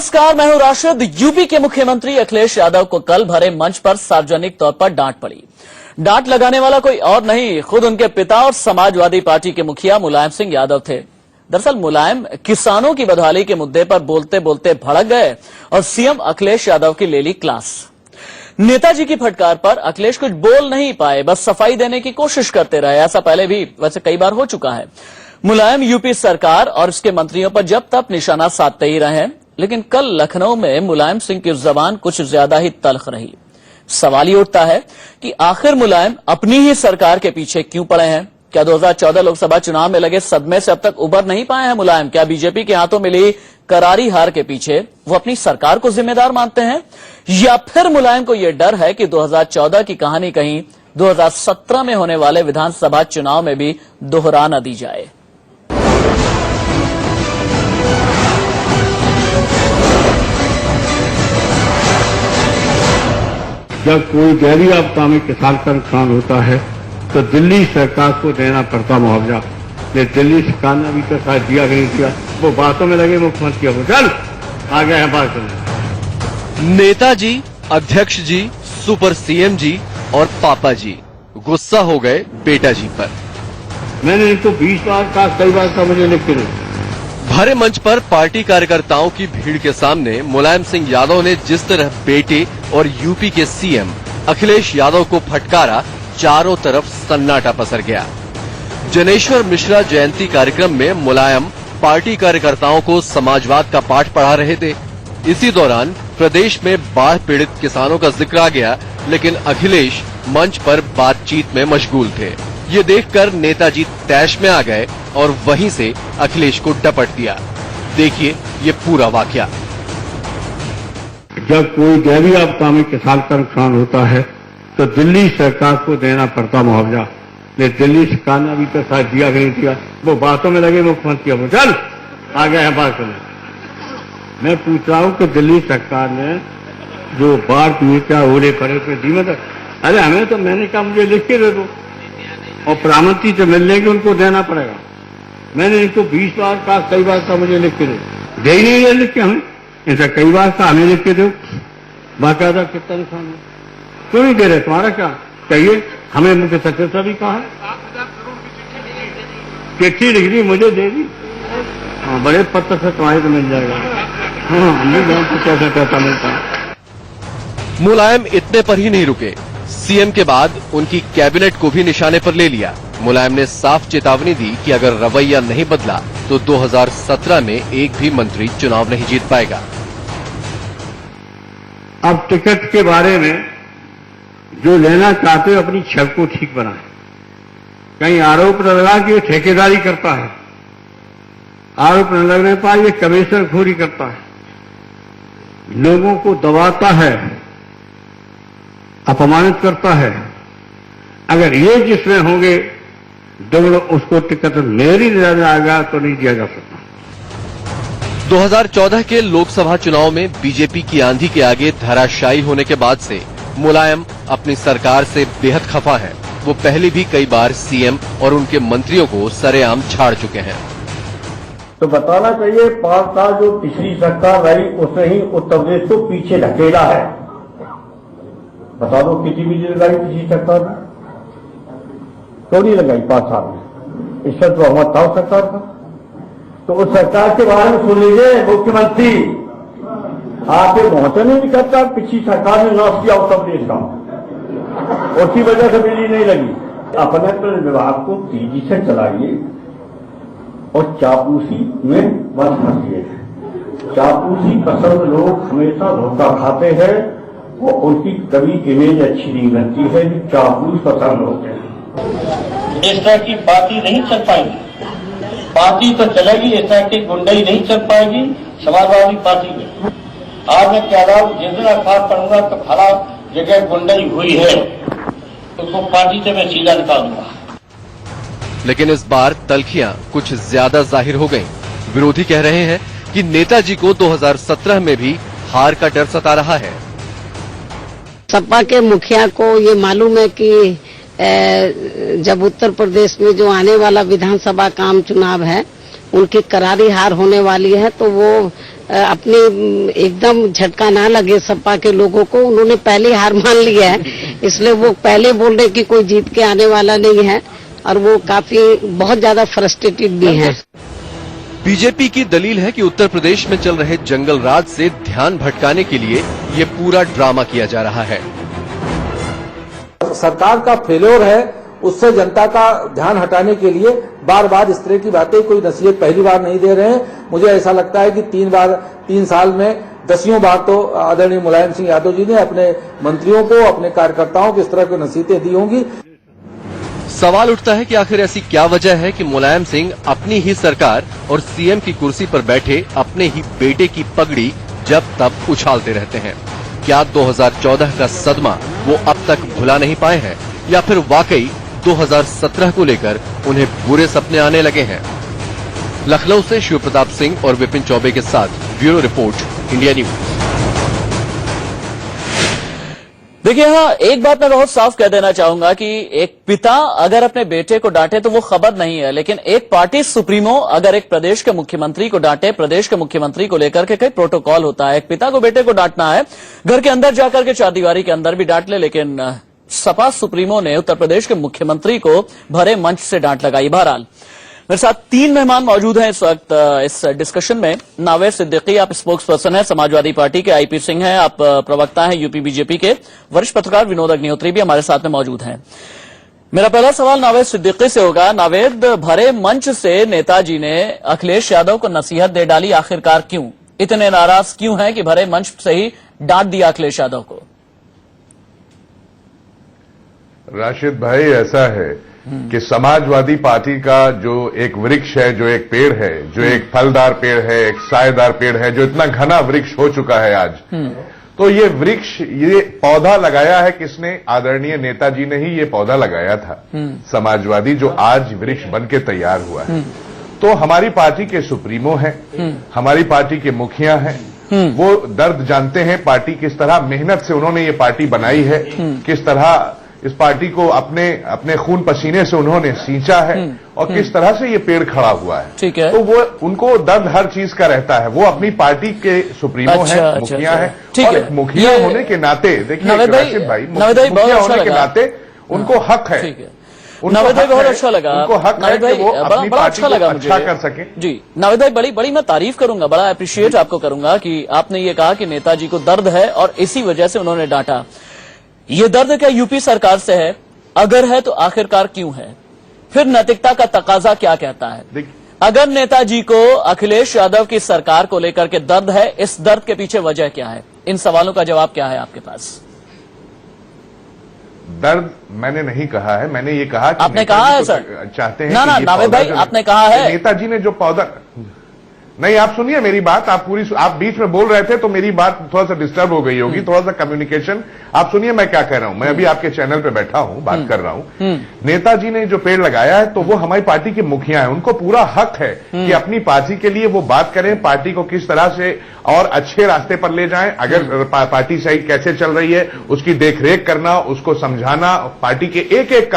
नमस्कार, मैं हूं राशिद। यूपी के मुख्यमंत्री अखिलेश यादव को कल भरे मंच पर सार्वजनिक तौर पर डांट पड़ी। डांट लगाने वाला कोई और नहीं, खुद उनके पिता और समाजवादी पार्टी के मुखिया मुलायम सिंह यादव थे। दरअसल मुलायम किसानों की बदहाली के मुद्दे पर बोलते बोलते भड़क गए और सीएम अखिलेश यादव की ले ली क्लास। नेताजी की फटकार पर अखिलेश कुछ बोल नहीं पाए, बस सफाई देने की कोशिश करते रहे। ऐसा पहले भी वैसे कई बार हो चुका है। मुलायम यूपी सरकार और इसके मंत्रियों पर जब तक निशाना साधते ही रहे, लेकिन कल लखनऊ में मुलायम सिंह की जबान कुछ ज्यादा ही तल्ख रही। सवाल ये उठता है कि आखिर मुलायम अपनी ही सरकार के पीछे क्यों पड़े हैं? क्या 2014 लोकसभा चुनाव में लगे सदमे से अब तक उबर नहीं पाए हैं मुलायम? क्या बीजेपी के हाथों मिली करारी हार के पीछे वो अपनी सरकार को जिम्मेदार मानते हैं, या फिर मुलायम को यह डर है कि 2014 की कहानी कहीं 2017 में होने वाले विधानसभा चुनाव में भी दोहरा न दी जाए? जब कोई गहरी आपदा में किसान का नुकसान होता है तो दिल्ली सरकार को देना पड़ता मुआवजा। ये दिल्ली सरकार ने अभी तक शायद दिया नहीं किया। वो बातों में लगे मुख्यमंत्री को चल आ गए हैं बात करने। नेताजी, अध्यक्ष जी, सुपर सीएम जी और पापा जी गुस्सा हो गए बेटा जी पर। मैंने इनको 20 बार कहा, कई बार का मुझे लिख के दो। भरे मंच पर पार्टी कार्यकर्ताओं की भीड़ के सामने मुलायम सिंह यादव ने जिस तरह बेटे और यूपी के सीएम अखिलेश यादव को फटकारा, चारों तरफ सन्नाटा पसर गया। जनेश्वर मिश्रा जयंती कार्यक्रम में मुलायम पार्टी कार्यकर्ताओं को समाजवाद का पाठ पढ़ा रहे थे। इसी दौरान प्रदेश में बाढ़ पीड़ित किसानों का जिक्र आ गया, लेकिन अखिलेश मंच पर बातचीत में मशगूल थे। ये देखकर नेताजी तैश में आ गए और वहीं से अखिलेश को डपट दिया। देखिए ये पूरा वाकया। जब कोई गहरी आपदा में किसान का नुकसान होता है तो दिल्ली सरकार को देना पड़ता मुआवजा। लेकिन दिल्ली सरकार ने अभी तक शायद दिया नहीं किया। वो बातों में लगे मुख्यमंत्री को चल आ गए हैं बात करने। मैं पूछ रहा हूं कि दिल्ली सरकार ने जो बाढ़ पीड़ित ओले पड़े पे दी मदद, अरे हमें तो मैंने कहा मुझे लिख के दे दो और प्रधानमंत्री से मिल लेंगे, उनको देना पड़ेगा। मैंने इनको 20 बार कहा, कई बार कहा मुझे लिख के दो, दे ही नहीं है लिख के। हमें ऐसा कई बार कहा हमें लिख के दो, बाकायदा कितना नुकसान है, क्यों नहीं दे रहे? तुम्हारा क्या चाहिए? हमें मुझे सचिव से भी कहा, चिट्ठी लिख दी, मुझे दे दी। हाँ, बड़े पत्र से तुम्हारे को मिल जाएगा। हाँ, हम भी जानते कैसा पैसा मिलता। मुलायम इतने पर ही नहीं रुके, सीएम के बाद उनकी कैबिनेट को भी निशाने पर ले लिया। मुलायम ने साफ चेतावनी दी कि अगर रवैया नहीं बदला तो 2017 में एक भी मंत्री चुनाव नहीं जीत पाएगा। अब टिकट के बारे में जो लेना चाहते हो अपनी छवि को ठीक बनाए। कहीं आरोप न लगा कि ये ठेकेदारी करता है, आरोप न लगने पर ये कमिश्नरखोरी करता है, लोगों को दबाता है, अपमानित करता है। अगर ये जिसमें होंगे दोनों, उसको टिकट मेरी नजर में आएगा तो नहीं दिया जा सकता। 2014 के लोकसभा चुनाव में बीजेपी की आंधी के आगे धराशायी होने के बाद से मुलायम अपनी सरकार से बेहद खफा है। वो पहले भी कई बार सीएम और उनके मंत्रियों को सरेआम छाड़ चुके हैं। तो बताना चाहिए 5 साल जो पिछली सरकार रही उसने ही उत्तर प्रदेश को पीछे ढकेला है। बता दो किसी भी लगाई पिछली सरकार ने? क्यों नहीं लगाई 5 साल में? इससे तो हमत था सरकार का। तो उस सरकार के बारे में सुन लीजिए, मुख्यमंत्री आपके पहुंचा नहीं करता। पिछली सरकार ने लॉस किया उत्तर प्रदेश का, उसकी वजह से बिजली नहीं लगी। अपने विभाग को तेजी से चलाइए और चापूसी में मत फंसिए। चापूसी पसंद लोग हमेशा धोखा खाते हैं, वो उनकी कभी इमेज अच्छी नहीं बनती है, जो चापूस पसंद होते हैं। इस तरह की पार्टी नहीं चल पाएगी। पार्टी तो चलेगी, इस तरह की गुंडाई नहीं चल पाएगी समाजवादी पार्टी में। आज मैं कह रहा हूं, जिस दिन अखबार पढ़ूंगा तो फला जगह गुंडाई हुई है, उसको पार्टी से मैं सीधा निकालूंगा। लेकिन इस बार तल्खियां कुछ ज्यादा जाहिर हो गईं। विरोधी कह रहे हैं कि नेताजी को 2017 में भी हार का डर सता रहा है। सपा के मुखिया को ये मालूम है कि जब उत्तर प्रदेश में जो आने वाला विधानसभा का आम चुनाव है उनकी करारी हार होने वाली है, तो वो अपने एकदम झटका ना लगे सपा के लोगों को, उन्होंने पहले हार मान लिया है, इसलिए वो पहले बोल रहे कि कोई जीत के आने वाला नहीं है और वो काफी बहुत ज्यादा फ्रस्ट्रेटेड भी हैं। बीजेपी की दलील है कि उत्तर प्रदेश में चल रहे जंगल राज से ध्यान भटकाने के लिए ये पूरा ड्रामा किया जा रहा है। सरकार का फेल्योर है, उससे जनता का ध्यान हटाने के लिए बार बार इस तरह की बातें, कोई नसीहत पहली बार नहीं दे रहे हैं। मुझे ऐसा लगता है कि 3 साल में 10वीं बार तो आदरणीय मुलायम सिंह यादव जी ने अपने मंत्रियों को, अपने कार्यकर्ताओं को इस तरह की नसीहतें दी होंगी। सवाल उठता है कि आखिर ऐसी क्या वजह है कि मुलायम सिंह अपनी ही सरकार और सीएम की कुर्सी पर बैठे अपने ही बेटे की पगड़ी जब तब उछालते रहते हैं। क्या 2014 का सदमा वो अब तक भुला नहीं पाए हैं, या फिर वाकई 2017 को लेकर उन्हें बुरे सपने आने लगे हैं? लखनऊ से शिव प्रताप सिंह और विपिन चौबे के साथ ब्यूरो रिपोर्ट, इंडिया न्यूज। देखिए, हाँ, एक बात मैं बहुत साफ कह देना चाहूंगा कि एक पिता अगर अपने बेटे को डांटे तो वो खबर नहीं है, लेकिन एक पार्टी सुप्रीमो अगर एक प्रदेश के मुख्यमंत्री को डांटे, प्रदेश के मुख्यमंत्री को लेकर के कई प्रोटोकॉल होता है। एक पिता को बेटे को डांटना है, घर के अंदर जाकर के चारदीवारी के अंदर भी डांट ले, लेकिन सपा सुप्रीमो ने उत्तर प्रदेश के मुख्यमंत्री को भरे मंच से डांट लगाई। बहरहाल मेरे साथ 3 मेहमान मौजूद हैं इस वक्त इस डिस्कशन में। नावेद सिद्दीकी, आप स्पोक्स पर्सन हैं समाजवादी पार्टी के, आईपी सिंह हैं, आप प्रवक्ता हैं यूपी बीजेपी के, वरिष्ठ पत्रकार विनोद अग्निहोत्री भी हमारे साथ में मौजूद हैं। मेरा पहला सवाल नावेद सिद्दीकी से होगा। नावेद, भरे मंच से नेताजी ने अखिलेश यादव को नसीहत दे डाली, आखिरकार क्यों? इतने नाराज क्यों हैं कि भरे मंच से ही डांट दिया अखिलेश यादव को? राशिद भाई, ऐसा है कि समाजवादी पार्टी का जो एक वृक्ष है, जो एक पेड़ है, जो एक फलदार पेड़ है, एक सायेदार पेड़ है, जो इतना घना वृक्ष हो चुका है आज, तो ये वृक्ष, ये पौधा लगाया है किसने? आदरणीय नेताजी ने ही ये पौधा लगाया था, समाजवादी, जो आज वृक्ष बन के तैयार हुआ है। तो हमारी पार्टी के सुप्रीमो हैं, हमारी पार्टी के मुखिया हैं, वो दर्द जानते हैं पार्टी किस तरह मेहनत से उन्होंने ये पार्टी बनाई है, किस तरह इस पार्टी को अपने खून पसीने से उन्होंने सींचा है और किस तरह से ये पेड़ खड़ा हुआ है। ठीक है। तो वो उनको दर्द हर चीज का रहता है। वो अपनी पार्टी के सुप्रीमो हैं, मुखिया हैं, और एक मुखिया होने के नाते, देखिए राशिद भाई, मुखिया होने के नाते उनको हक है। नावेद भाई, बहुत अच्छा लगा। उनको हक है कि वो अपनी पार्टी को अच्छा कर सके। जी नावेद भाई, बड़ी मैं तारीफ करूंगा, बड़ा अप्रिशिएट आपको करूंगा कि आपने ये कहा कि नेताजी को दर्द है और इसी वजह से उन्होंने डांटा। ये दर्द क्या यूपी सरकार से है? अगर है तो आखिरकार क्यों है? फिर नैतिकता का तकाजा क्या कहता है? अगर नेताजी को अखिलेश यादव की सरकार को लेकर के दर्द है, इस दर्द के पीछे वजह क्या है? इन सवालों का जवाब क्या है आपके पास? दर्द मैंने नहीं कहा है, मैंने ये कहा कि आपने कहा है सर, चाहते हैं ना नावेद भाई, आपने कहा है नेताजी ने जो पौधा, नहीं आप सुनिए मेरी बात, आप बीच में बोल रहे थे तो मेरी बात थोड़ा सा डिस्टर्ब हो गई होगी, थोड़ा सा कम्युनिकेशन। आप सुनिए मैं क्या कह रहा हूं, मैं अभी आपके चैनल पे बैठा हूं, बात कर रहा हूं। नेताजी ने जो पेड़ लगाया है तो वो हमारी पार्टी के मुखिया है, उनको पूरा हक है कि अपनी पार्टी के लिए वो बात करें, पार्टी को किस तरह से और अच्छे रास्ते पर ले जाएं। अगर पार्टी सही कैसे चल रही है उसकी देखरेख करना, उसको समझाना, पार्टी के एक एक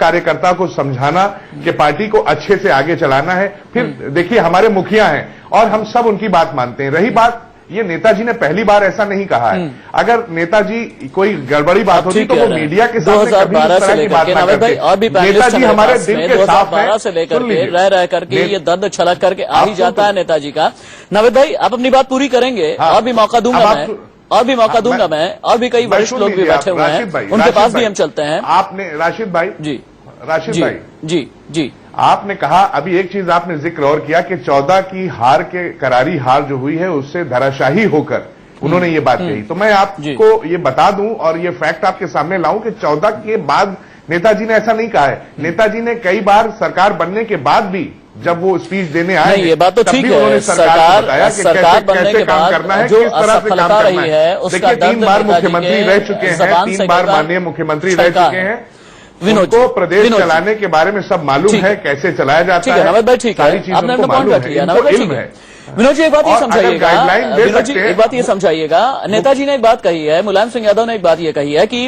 कार्यकर्ता को समझाना कि पार्टी को अच्छे से आगे चलाना है। फिर देखिए हमारे मुखिया हैं और हम सब उनकी बात मानते हैं। रही बात, ये नेताजी ने पहली बार ऐसा नहीं कहा है। अगर नेताजी कोई गड़बड़ी बात होती तो वो मीडिया के सामने कभी इस तरह की बात ना करते। और भी नेताजी हमारे दिल के साफ हैं। 2012 से लेकर के रह करके ये दर्द छलक करके आ ही जाता है नेताजी का। नावेद भाई, आप अपनी बात पूरी करेंगे, और भी मौका दूंगा मैं, और भी कई वरिष्ठ लोग भी बैठे हुए हैं, उनके पास भी हम चलते हैं। आपने राशिद भाई जी आपने कहा, अभी एक चीज आपने जिक्र और किया कि 14 की हार के करारी हार जो हुई है उससे धराशाही होकर उन्होंने ये बात कही। तो मैं आपको ये बता दूं और ये फैक्ट आपके सामने लाऊं कि 14 के बाद नेताजी ने ऐसा नहीं कहा है। नेताजी ने कई बार सरकार बनने के बाद भी जब वो स्पीच देने आए, ये बात तो ठीक है, सरकार बनने के बाद करना है, जो किस तरह से काम करना रही है उसका देखिए 3 बार मुख्यमंत्री रह चुके हैं, 3 बार माननीय मुख्यमंत्री रह चुके हैं। उनको प्रदेश चलाने के बारे में सब मालूम है, कैसे चलाया जाता है। नवेद भाई ठीक है, आपने पॉइंट रख लिया। नवेद भाई ठीक है। विनोद जी एक बात ये समझाइएगा, विनोद जी एक बात ये समझाइएगा, नेताजी ने एक बात कही है, मुलायम सिंह यादव ने एक बात ये कही है कि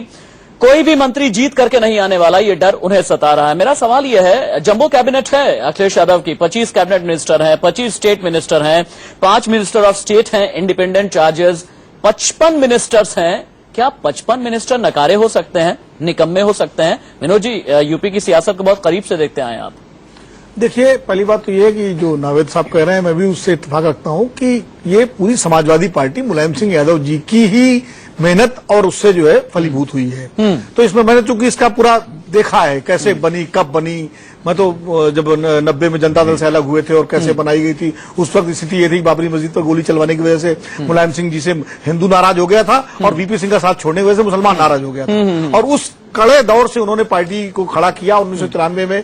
कोई भी मंत्री जीत करके नहीं आने वाला, ये डर उन्हें सता रहा है। मेरा सवाल यह है, जंबो कैबिनेट है अखिलेश यादव की, 25 कैबिनेट मिनिस्टर हैं, 25 स्टेट मिनिस्टर हैं, 5 मिनिस्टर ऑफ स्टेट हैं, इंडिपेंडेंट चार्जेस, 55 मिनिस्टर्स हैं। क्या 55 मिनिस्टर नकारे हो सकते हैं, निकम्मे हो सकते हैं? विनोद जी, यूपी की सियासत को बहुत करीब से देखते आए आप। देखिए, पहली बात तो ये है कि जो नावेद साहब कह रहे हैं, मैं भी उससे इत्तेफाक रखता हूं कि ये पूरी समाजवादी पार्टी मुलायम सिंह यादव जी की ही मेहनत और उससे जो है फलीभूत हुई है। तो इसमें मैंने चूंकि इसका पूरा देखा है, कैसे बनी, कब बनी। मैं तो जब 90 में जनता दल से अलग हुए थे और कैसे बनाई गई थी, उस वक्त स्थिति ये थी, बाबरी मस्जिद पर गोली चलवाने की वजह से मुलायम सिंह जी से हिंदू नाराज हो गया था और वीपी सिंह का साथ छोड़ने की वजह से मुसलमान नाराज हो गया था। और उस कड़े दौर से उन्होंने पार्टी को खड़ा किया। 1993 में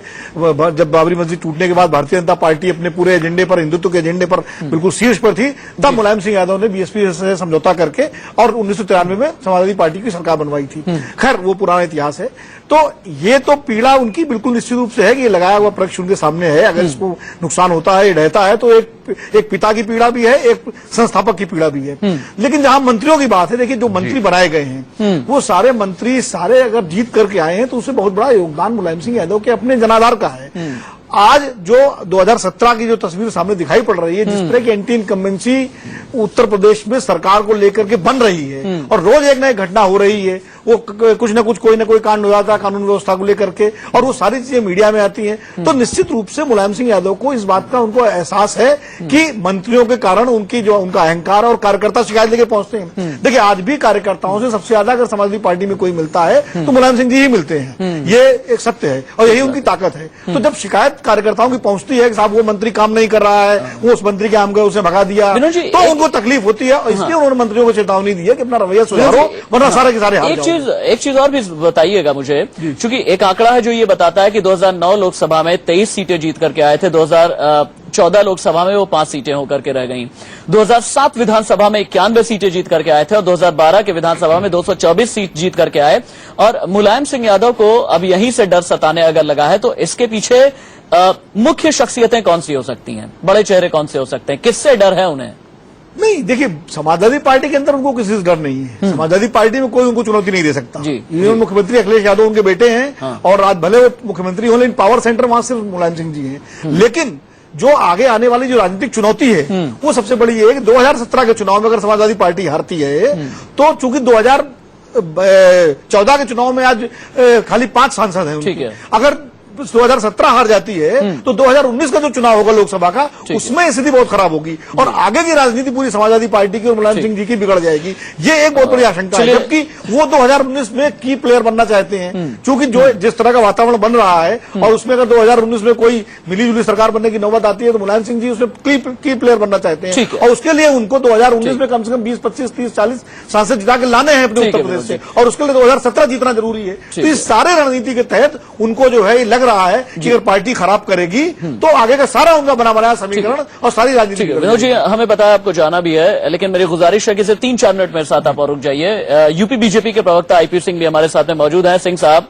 जब बाबरी मस्जिद टूटने के बाद भारतीय जनता पार्टी अपने पूरे एजेंडे पर, हिंदुत्व के एजेंडे पर बिल्कुल शीर्ष पर थी, तब मुलायम सिंह यादव ने बीएसपी से समझौता करके और 1993 में समाजवादी पार्टी की सरकार बनवाई थी। खैर, वो पुराना इतिहास है। तो ये तो पीड़ा उनकी बिल्कुल निश्चित रूप से है कि ये लगाया हुआ वृक्ष उनके सामने है। अगर इसको नुकसान होता है, ढहता है, तो एक पिता की पीड़ा भी है, एक संस्थापक की पीड़ा भी है। लेकिन जहां मंत्रियों की बात है, देखिए जो मंत्री बनाए गए हैं, वो सारे मंत्री सारे अगर जीत करके आए हैं तो उससे बहुत बड़ा योगदान मुलायम सिंह यादव के अपने जनाधार का है। आज जो 2017 की जो तस्वीर सामने दिखाई पड़ रही है, जिस तरह की एंटी इनकम्बेंसी उत्तर प्रदेश में सरकार को लेकर के बन रही है और रोज एक नई घटना हो रही है, वो कुछ न कुछ कोई न कोई कांड हो जाता है कानून व्यवस्था को लेकर के, और वो सारी चीजें मीडिया में आती हैं, तो निश्चित रूप से मुलायम सिंह यादव को इस बात का उनको एहसास है कि मंत्रियों के कारण उनकी जो उनका अहंकार और कार्यकर्ता शिकायत लेके पहुंचते हैं। देखिए, आज भी कार्यकर्ताओं से सबसे ज्यादा अगर समाजवादी पार्टी में कोई मिलता है तो मुलायम सिंह जी ही मिलते हैं। ये एक सत्य है और यही उनकी ताकत है। तो जब शिकायत कार्यकर्ताओं की पहुंचती है कि साहब वो मंत्री काम नहीं कर रहा है, वो उस मंत्री के काम गए, उसे भगा दिया, तो उनको तकलीफ होती है और इसलिए उन्होंने मंत्रियों को चेतावनी दी है कि अपना रवैया सुधारो, वरना सारे के सारे हाल जाओगे। एक चीज और भी बताइएगा मुझे, क्योंकि एक आंकड़ा है जो ये बताता है कि 2009 लोकसभा में 23 सीटें जीत करके आए थे, 2014 लोकसभा में वो 5 सीटें होकर के रह गईं, 2007 विधानसभा में 91 सीटें जीत करके आए थे और 2012 के विधानसभा में 224 सीट जीत करके आए। और मुलायम सिंह यादव को अब यहीं से डर सताने अगर लगा है, तो इसके पीछे मुख्य शख्सियतें कौन सी हो सकती हैं, बड़े चेहरे कौन से हो सकते हैं, किससे डर है उन्हें? नहीं, देखिए, समाजवादी पार्टी के अंदर उनको किसी से डर नहीं है। समाजवादी पार्टी में कोई उनको चुनौती नहीं दे सकता। मुख्यमंत्री अखिलेश यादव उनके बेटे हैं और आज भले वो मुख्यमंत्री हो, लेकिन पावर सेंटर वहां सिर्फ मुलायम सिंह जी हैं। लेकिन जो आगे आने वाली जो राजनीतिक चुनौती है वो सबसे बड़ी है कि 2017 के चुनाव में अगर समाजवादी पार्टी हारती है, तो चूंकि 2014 के चुनाव में आज खाली 5 सांसद हैं उनके, अगर 2017 हार जाती है तो 2019 का जो चुनाव होगा लोकसभा का, उसमें स्थिति बहुत खराब होगी और आगे की राजनीति पूरी समाजवादी पार्टी की और मुलायम सिंह जी की बिगड़ जाएगी। ये एक बहुत बड़ी आशंका है, जबकि वो 2019 में की प्लेयर बनना चाहते हैं। क्योंकि जो जिस तरह का वातावरण बन रहा है और उसमें अगर 2019 में कोई मिलीजुली सरकार बनने की नौबत आती है तो मुलायम सिंह जी उसमें की प्लेयर बनना चाहते हैं और उसके लिए उनको 2019 में कम से कम 20, 25, 30, 40 सांसद जिता के लाने हैं अपने उत्तर प्रदेश से, और उसके लिए 2017 जीतना जरूरी है। तो इस सारे रणनीति के तहत उनको जो है लग रहा है कि अगर पार्टी खराब करेगी तो आगे का सारा उनका बना बनाया समीकरण और सारी राजनीति। विनोद जी, हमें पता है आपको जाना भी है, लेकिन मेरी गुजारिश है कि सिर्फ 3-4 मिनट मेरे साथ आप और रुक जाइए। यूपी बीजेपी के प्रवक्ता आईपी सिंह भी हमारे साथ में मौजूद हैं। सिंह साहब,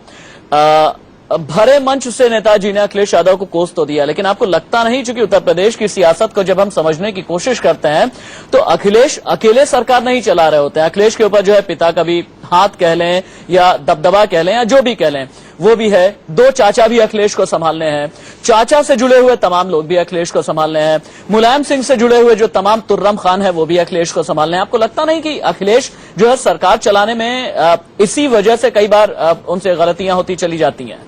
भरे मंच से नेताजी ने अखिलेश यादव को कोस तो दिया, लेकिन आपको लगता नहीं, चूंकि उत्तर प्रदेश की सियासत को जब हम समझने की कोशिश करते हैं तो अखिलेश अकेले सरकार नहीं चला रहे होते हैं। अखिलेश के ऊपर जो है पिता का भी हाथ कह लें या दबदबा कह लें या जो भी कह लें वो भी है, 2 चाचा भी अखिलेश को संभालने हैं, चाचा से जुड़े हुए तमाम लोग भी अखिलेश को संभालने हैं, मुलायम सिंह से जुड़े हुए जो तमाम तुर्रम खान है वो भी अखिलेश को संभालने हैं। आपको लगता नहीं कि अखिलेश जो है सरकार चलाने में इसी वजह से कई बार उनसे गलतियां होती चली जाती हैं?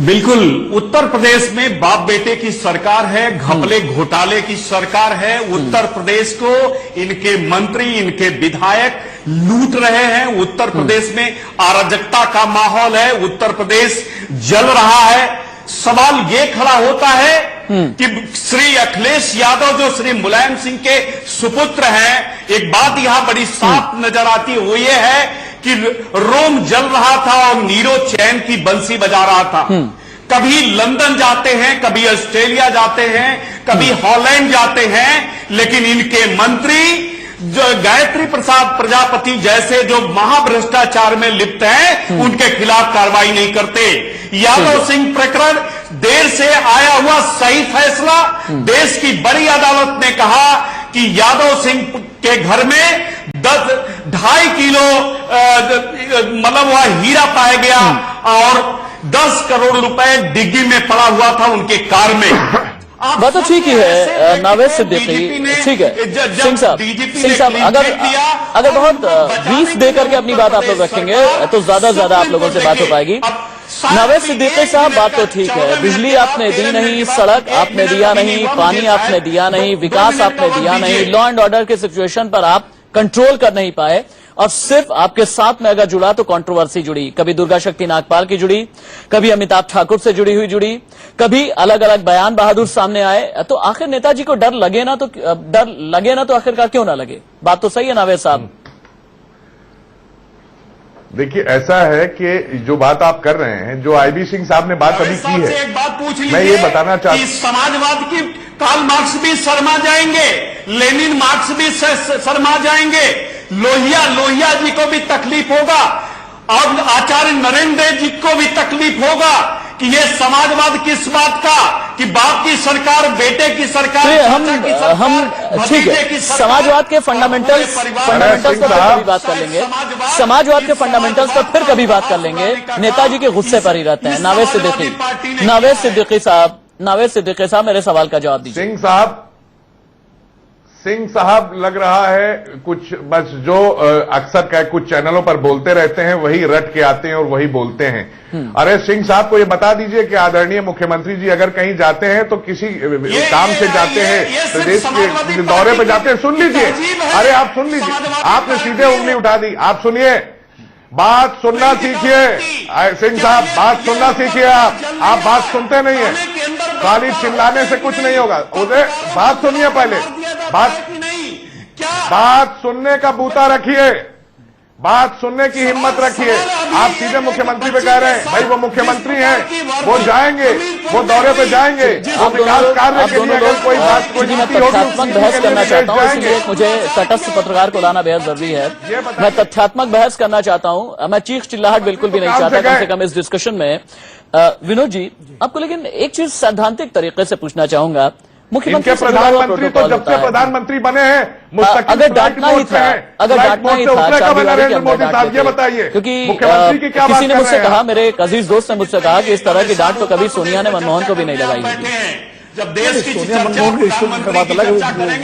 बिल्कुल, उत्तर प्रदेश में बाप बेटे की सरकार है, घपले घोटाले की सरकार है। उत्तर प्रदेश को इनके मंत्री, इनके विधायक लूट रहे हैं। उत्तर प्रदेश में अराजकता का माहौल है, उत्तर प्रदेश जल रहा है। सवाल ये खड़ा होता है कि श्री अखिलेश यादव जो श्री मुलायम सिंह के सुपुत्र हैं, एक बात यहां बड़ी साफ नजर आती है, वो ये है कि रोम जल रहा था और नीरो चैन की बंसी बजा रहा था। कभी लंदन जाते हैं, कभी ऑस्ट्रेलिया जाते हैं, कभी हॉलैंड जाते हैं, लेकिन इनके मंत्री जो गायत्री प्रसाद प्रजापति जैसे जो महाभ्रष्टाचार में लिप्त हैं, उनके खिलाफ कार्रवाई नहीं करते। यादव सिंह प्रकरण देर से आया हुआ सही फैसला, देश की बड़ी अदालत ने कहा कि यादव सिंह के घर में 2.5 किलो मतलब वह हीरा पाया गया और 10 करोड़ रुपए डिग्गी में पड़ा हुआ था उनके कार में। बात तो ठीक ही है नावेद सिद्दीकी, ठीक है। सिंह साहब अगर बहुत ब्रीफ देकर के अपनी बात आप लोग रखेंगे तो ज्यादा आप लोगों से बात हो पाएगी। नावेद सिद्दीकी साहब, बात तो ठीक है, बिजली आपने दी नहीं, सड़क आपने दिया नहीं, पानी आपने दिया नहीं, विकास आपने दिया नहीं, लॉ एंड ऑर्डर के सिचुएशन पर आप कंट्रोल कर नहीं पाए और सिर्फ आपके साथ में अगर जुड़ा तो कंट्रोवर्सी जुड़ी, कभी दुर्गा शक्ति नागपाल की जुड़ी, कभी अमिताभ ठाकुर से जुड़ी, कभी अलग अलग बयान बहादुर सामने आए। तो आखिर नेताजी को डर लगे ना तो आखिरकार क्यों ना लगे? बात तो सही है नावेद साहब। देखिए, ऐसा है कि जो बात आप कर रहे हैं, जो आईबी सिंह साहब ने बात अभी की है, एक बात पूछ लीजिए, मैं ये बताना चाहता हूं, समाजवाद की कार्ल मार्क्स भी शर्मा जाएंगे, लेनिन मार्क्स भी शर्मा जाएंगे, लोहिया जी को भी तकलीफ होगा और आचार्य नरेंद्र जी को भी तकलीफ होगा कि ये समाजवाद किस बात का, कि बाप की सरकार, बेटे की सरकार, हम ठीक है, समाजवाद के फंडामेंटल्स पर कभी बात कर लेंगे, समाजवाद के फंडामेंटल्स पर फिर कभी बात कर लेंगे। नेताजी के गुस्से पर ही रहते हैं। नावेद सिद्दीकी साहब मेरे सवाल का जवाब दीजिए। सिंह साहब लग रहा है कुछ बस जो अक्सर कुछ चैनलों पर बोलते रहते हैं वही रट के आते हैं और वही बोलते हैं। अरे सिंह साहब को ये बता दीजिए कि आदरणीय मुख्यमंत्री जी अगर कहीं जाते हैं तो किसी काम से जाते हैं, प्रदेश के दौरे पर जाते हैं, सुन लीजिए, अरे आप सुन लीजिए, आपने सीधे उंगली उठा दी, आप सुनिए, बात सुनना सीखिए सिंह साहब, बात सुनना सीखिए। आप बात सुनते नहीं है, खाली चिल्लाने से कुछ नहीं होगा। उधर बात सुनिए, पहले बात सुनने का बूता रखिए, बात सुनने की हिम्मत रखिए। आप सीधे मुख्यमंत्री पे कह रहे हैं, भाई वो मुख्यमंत्री हैं, वो जाएंगे, वो दौरे पे जाएंगे, वो विकास कार्य के लिए अगर कोई बात कोई मैं तथ्यात्मक बहस करना चाहता हूँ, इसलिए मुझे तटस्थ पत्रकार को लाना बेहद जरूरी है। मैं तथ्यात्मक बहस करना चाहता हूँ, मैं चीख चिल्लाहट बिल्कुल भी नहीं चाहता कम से कम इस डिस्कशन में। विनोद जी, आपको लेकिन एक चीज सैद्धांतिक तरीके से पूछना चाहूंगा, मुख्यमंत्री प्रधानमंत्री तो जब से प्रधानमंत्री बने हैं अगर डांटना ही था नरेंद्र मोदी साहब, ये बताइए, क्योंकि किसी ने मुझसे कहा, मेरे एक अजीज दोस्त ने मुझसे कहा कि इस तरह की डांट तो कभी सोनिया ने मनमोहन को भी नहीं लगाई होगी। जब देश की सोनिया मनमोहन के रिश्ते का बात अलग है,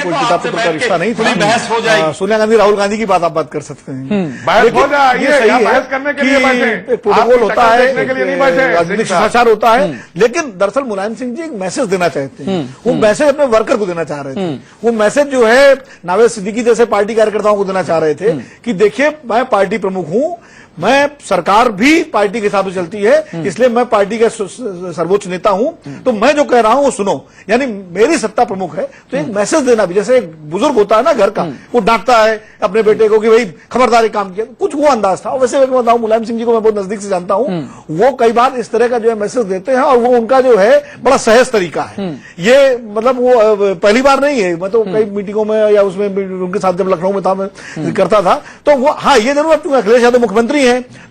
कोई पिता पुत्र का रिश्ता नहीं, थोड़ी बहस हो जाएगी। सोनिया गांधी राहुल गांधी की बात आप बात कर सकते हैं, बहस हो जाए, ये सही है, बहस करने के लिए बैठे, एक प्रोटोकॉल होता है, राजनीतिक शिष्टाचार होता है, लेकिन दरअसल मुलायम सिंह जी एक मैसेज देना चाहते हैं, वो मैसेज अपने वर्कर को देना चाह रहे थे। वो मैसेज जो है नावेद सिद्दीकी जैसे पार्टी कार्यकर्ताओं को देना चाह रहे थे कि देखिए, मैं पार्टी प्रमुख हूं, मैं सरकार भी पार्टी के हिसाब से चलती है, इसलिए मैं पार्टी का सर्वोच्च नेता हूं, तो मैं जो कह रहा हूं वो सुनो, यानी मेरी सत्ता प्रमुख है। तो एक मैसेज देना भी, जैसे एक बुजुर्ग होता है ना घर का, वो डांटता है अपने बेटे को कि भाई खबरदारी काम किया, कुछ वो अंदाज था। वैसे मैं बताऊं, मुलायम सिंह जी को मैं बहुत नजदीक से जानता हूं, वो कई बार इस तरह का जो है मैसेज देते हैं और वो उनका जो है बड़ा सहज तरीका है। ये मतलब वो पहली बार नहीं है, मैं तो कई मीटिंगों में या उसमें उनके साथ जब लखनऊ में था, मैं करता था, तो वो हाँ ये जरूर, क्योंकि अखिलेश यादव मुख्यमंत्री हैं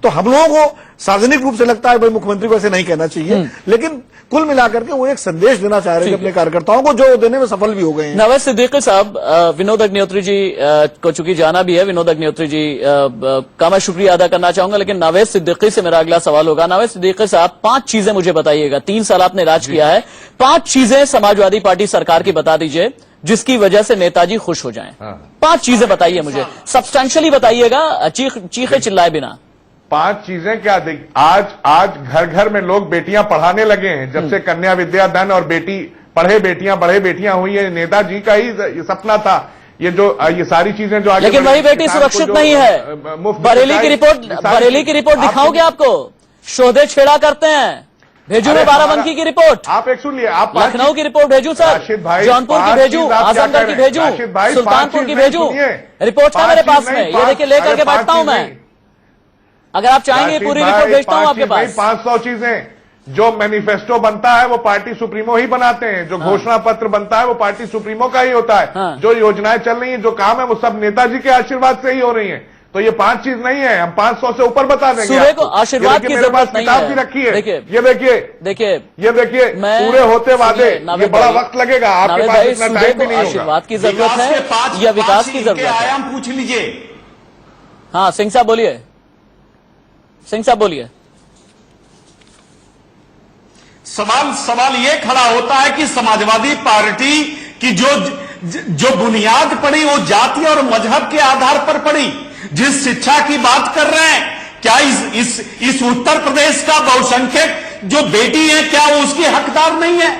तो हम लोगों को सार्वजनिक रूप से लगता है भाई मुख्यमंत्री को ऐसे नहीं कहना चाहिए, लेकिन कुल मिलाकर के वो एक संदेश देना चाह रहे थे अपने कार्यकर्ताओं को, जो देने में सफल भी हो गए हैं। नावेद सिद्दीकी साहब, विनोद अग्निहोत्री जी को चूंकि जाना भी है, विनोद अग्निहोत्री जी का मैं शुक्रिया अदा करना चाहूंगा, लेकिन नावेद सिद्दीकी से मेरा अगला सवाल होगा। नावेद सिद्दीकी साहब, 5 चीजें मुझे बताइएगा, 3 साल आपने राज किया है, 5 चीजें समाजवादी पार्टी सरकार की बता दीजिए जिसकी वजह से नेताजी खुश हो जाएं। 5 चीजें बताइए मुझे, सब्सटेंशियली बताइएगा, चीखे चिल्लाए बिना। 5 चीजें क्या देख, आज घर घर में लोग बेटियां पढ़ाने लगे हैं, जब से कन्या विद्यादान और बेटी पढ़े बेटियां बढ़े बेटियां हुई है, नेताजी का ही ये सपना था। ये सारी चीजें जो आगे, लेकिन वही बेटी सुरक्षित नहीं है। बरेली की रिपोर्ट दिखाओगे आपको, शोधे छेड़ा करते हैं। भेजू मैं बाराबंकी की रिपोर्ट, आप एक सुन लिए, आप लखनऊ की रिपोर्ट भेजू सर, जौनपुर की भेजू, आजमगढ़ की भेजू, सुल्तानपुर की भेजू, रिपोर्ट है मेरे पास में, ये देखिए लेकर के बैठता हूं मैं। अगर आप चाहेंगे पूरी रिपोर्ट भेजता हूं आपके पास। 500 चीजें जो मैनिफेस्टो बनता है वो पार्टी सुप्रीमो ही बनाते हैं, जो घोषणा पत्र बनता है वो पार्टी सुप्रीमो का ही होता है, जो योजनाएं चल रही हैं, जो काम है वो सब नेताजी के आशीर्वाद से ही हो रही हैं। तो ये 5 चीज नहीं है, हम 500 से ऊपर बता देंगे सूबे आपको। को आशीर्वाद ये की मेरे पास जरूरत नहीं किताब है। भी रखी है, देखिए, ये देखिए, ये देखिए, मैं पूरे होते वादे, सुनिए, नावेद ये बड़ा भाई, वक्त लगेगा, आपके नावेद पास भाई, इतना सूबे टाइम भी को नहीं होगा। आशीर्वाद की जरूरत विकास के है पांच- या विकास पांच की इनके जरूरत है? आयाम पूछ लीजिए। हाँ, सिंह साहब बोलिए, सिंह साहब बोलिए। सवाल ये खड़ा होता है कि समाजवादी पार्टी की जो बुनियाद पड़ी वो जाति और मजहब के आधार पर पड़ी। जिस शिक्षा की बात कर रहे हैं, क्या इस उत्तर प्रदेश का बहुसंख्यक जो बेटी है, क्या वो उसकी हकदार नहीं है?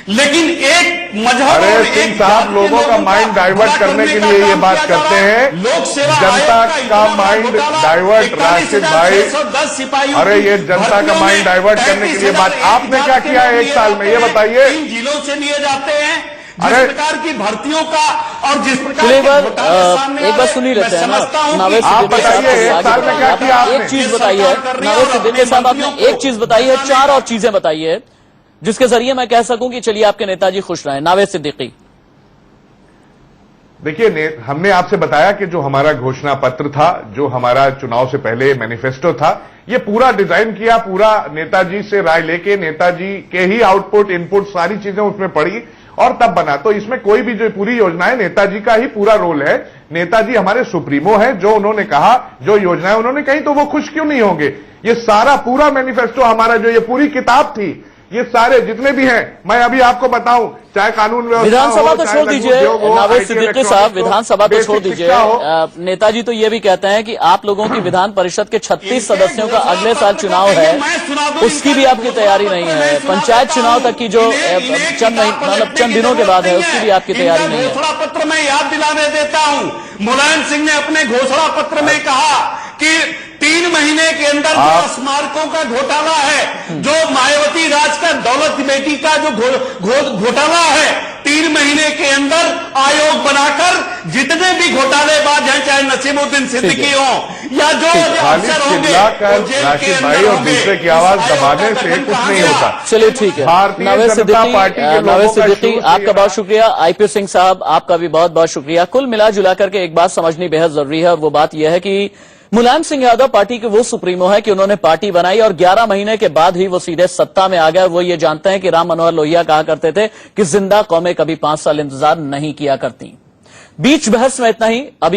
लेकिन एक मजहब अरे और सिंह एक साहब जाति के लोगों का लोगों माइंड डाइवर्ट करने के लिए ये बात करते हैं। लोक सेवा जनता आयोग का इतना माइंड घोटाला, डाइवर्ट, राशिद भाई, 41,610 सिपाहियों अरे की ये जनता का भर्तियों माइंड में डाइवर्ट करने के लिए बात 35,000 आपने क्या किया है 1 साल में, ये बताइए। 3 जिलों से लिए जाते हैं। जिस अरे प्रकार की भर्तियों का और जिस प्रकार चलिए के घोटाले सामने आ एक बार रहे, सुन ही मैं लेते हैं ना। समझता हूं कि नावेद आप सिद्दीकी साहब बताइए, को एक आगे साल में क्या बताइए। किया आपने एक आपने? चीज बताई है, नावेद सिद्दीकी साहब, आपने एक चीज बताई है, 4 और चीजें बताई है जिसके जरिए मैं कह सकूं कि चलिए आपके नेताजी खुश रहे। नावेद सिद्दीकी, देखिए, हमने आपसे बताया कि जो हमारा घोषणा पत्र था, जो हमारा चुनाव से पहले मैनिफेस्टो था, ये पूरा डिजाइन किया, पूरा नेताजी से राय लेके, नेताजी के ही आउटपुट इनपुट सारी चीजें उसमें पड़ी और तब बना। तो इसमें कोई भी जो पूरी योजना है, नेताजी का ही पूरा रोल है। नेताजी हमारे सुप्रीमो है, जो उन्होंने कहा, जो योजनाएं उन्होंने कही, तो वो खुश क्यों नहीं होंगे? ये सारा पूरा मैनिफेस्टो हमारा, जो ये पूरी किताब थी, ये सारे जितने भी हैं, मैं अभी आपको बताऊं, चाहे कानून व्यवस्था विधानसभा हो, तो चाहे छोड़ लघु दीजिए उद्योग हो, नावेद IT सिद्दीकी इलेक्ट्रॉनिक्स साहब, हो, विधानसभा तो बेसिक छोड़ दीजिए। शिक्षा हो। नेताजी तो ये भी कहते हैं कि आप लोगों की विधान परिषद के 36 सदस्यों का अगले साल चुनाव है, उसकी भी आपकी तैयारी नहीं है। पंचायत चुनाव तक की जो चंद दिनों के बाद है, उसकी भी आपकी तैयारी नहीं है। घोषणा पत्र में याद दिलाने देता हूं, मुलायम सिंह ने अपने घोषणा पत्र में कहा कि 3 महीने के अंदर जो स्मारकों का घोटाला है, जो मायावती राज का दौलत बेटी का जो घोटाला है, 3 महीने के अंदर आयोग बनाकर जितने भी घोटालेबाज हैं, चाहे नसीमुद्दीन सिद्दीकी हो या जो अफसर होंगे, राशिद भाई और दूसरे की आवाज दबाने से कुछ नहीं होता। चलिए ठीक है, भारतीय नावेद जनता पार्टी के सिद्दीकी, लोगों का आपका बहुत शुक्रिया। आईपी सिंह साहब, आपका भी बहुत बहुत शुक्रिया। कुल मिला जुला करके एक बात समझनी बेहद जरूरी है, और वो बात यह है कि मुलायम सिंह यादव पार्टी के वो सुप्रीमो है कि उन्होंने पार्टी बनाई और 11 महीने के बाद ही वो सीधे सत्ता में आ गए। वो ये जानते हैं कि राम मनोहर लोहिया कहा करते थे कि जिंदा कौमें कभी 5 साल इंतजार नहीं किया करती। बीच बहस में इतना ही। अभी